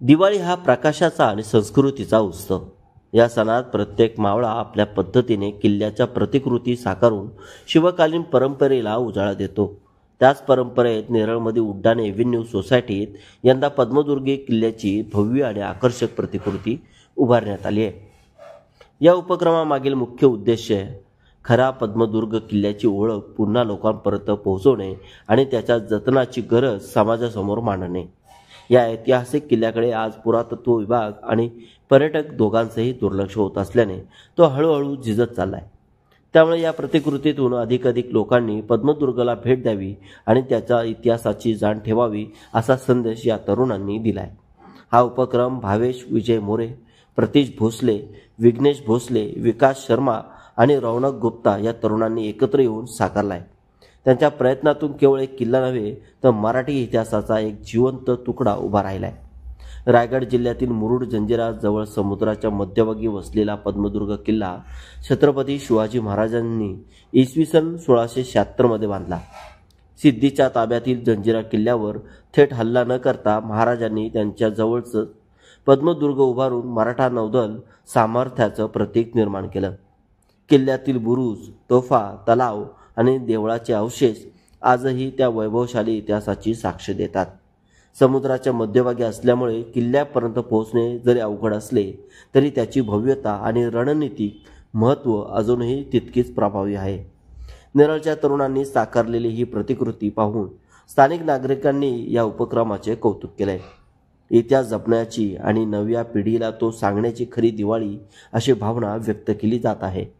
दिवाळी हा प्रकाशाचा आणि संस्कृतीचा उत्सव. या सणात प्रत्येक मावळा आपल्या पद्धतीने किल्ल्याच्या प्रतिकृती साकारून शिवकालीन परंपरेला उजाळा देतो. त्याच परंपरेत नेरळमध्ये उड्डाण एव्हेन्यू सोसायटीत यंदा पद्मदुर्गी किल्ल्याची भव्य आणि आकर्षक प्रतिकृती उभारण्यात आली आहे. या उपक्रमामागील मुख्य उद्देश खरा पद्मदुर्ग किल्ल्याची ओळख पुन्हा लोकांपर्यंत पोहोचवणे आणि त्याच्या जतनाची गरज समाजासमोर मांडणे. या ऐतिहासिक किल्ल्याकडे आज पुरातत्व विभाग आणि पर्यटक दोघांचंही दुर्लक्ष होत असल्याने तो हळूहळू झिजत चाललाय. त्यामुळे या प्रतिकृतीतून अधिकाधिक लोकांनी पद्मदुर्गला भेट द्यावी आणि त्याच्या इतिहासाची जाण ठेवावी असा संदेश या तरुणांनी दिलाय. हा उपक्रम भावेश विजय मोरे, प्रतीश भोसले, विघ्नेश भोसले, विकास शर्मा आणि रौनक गुप्ता या तरुणांनी एकत्र येऊन साकारलाय. त्यांच्या प्रयत्नातून केवळ एक किल्ला नव्हे तर मराठी इतिहासाचा एक जिवंत तुकडा उभा राहिलाय. रायगड जिल्ह्यातील मुरुड जंजिरा जवळ समुद्राच्या मध्यभागी वसलेला पद्मदुर्ग किल्ला छत्रपती शिवाजी महाराजांनी इसवी सन 1676 मध्ये बांधला. सिद्धीच्या ताब्यातील जंजिरा किल्ल्यावर थेट हल्ला न करता महाराजांनी त्यांच्या जवळच पद्मदुर्ग उभारून मराठा नौदल सामर्थ्याचं प्रतीक निर्माण केलं. किल्ल्यातील बुरुज, तोफा, तलाव आणि देवळाचे अवशेष आजही त्या वैभवशाली इतिहासाची साक्ष देतात. समुद्राच्या मध्यभागी असल्यामुळे किल्ल्यापर्यंत पोहोचणे जरी अवघड असले तरी त्याची भव्यता आणि रणनीतिक महत्त्व अजूनही तितकीच प्रभावी आहे. नेरळच्या तरुणांनी साकारलेली ही प्रतिकृती पाहून स्थानिक नागरिकांनी या उपक्रमाचे कौतुक केले. इतिहास जपण्याची आणि नव्या पिढीला तो सांगण्याची खरी दिवाळी अशी भावना व्यक्त केली जात आहे.